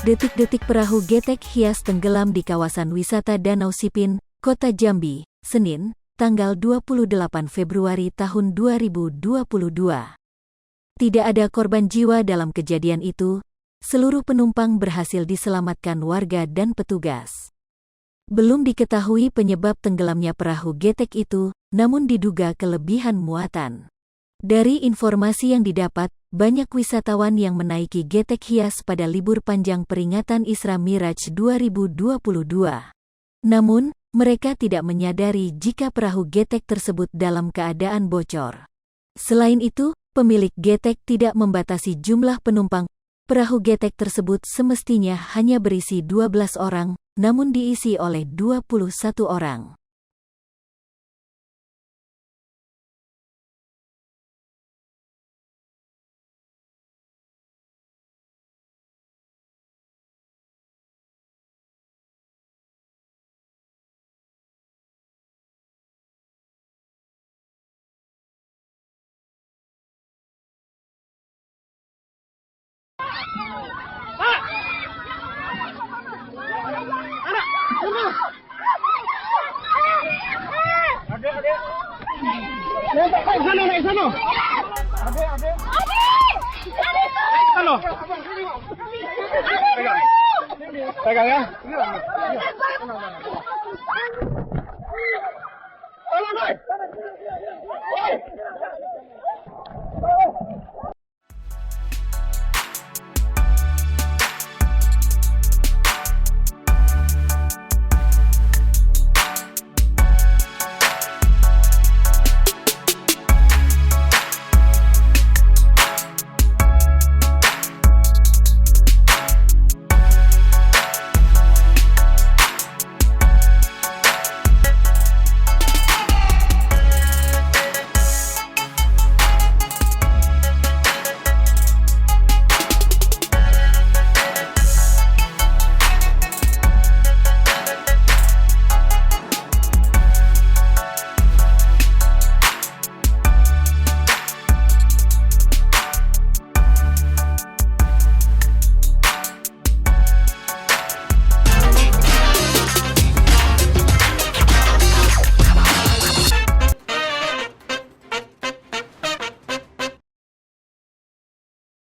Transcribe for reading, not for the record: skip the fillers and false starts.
Detik-detik perahu getek hias tenggelam di kawasan wisata Danau Sipin, Kota Jambi, Senin, tanggal 28 Februari tahun 2022. Tidak ada korban jiwa dalam kejadian itu, seluruh penumpang berhasil diselamatkan warga dan petugas. Belum diketahui penyebab tenggelamnya perahu getek itu, namun diduga kelebihan muatan. Dari informasi yang didapat, banyak wisatawan yang menaiki getek hias pada libur panjang peringatan Isra Miraj 2022. Namun, mereka tidak menyadari jika perahu getek tersebut dalam keadaan bocor. Selain itu, pemilik getek tidak membatasi jumlah penumpang. Perahu getek tersebut semestinya hanya berisi 12 orang, namun diisi oleh 21 orang. Naik sana. Pegang ya.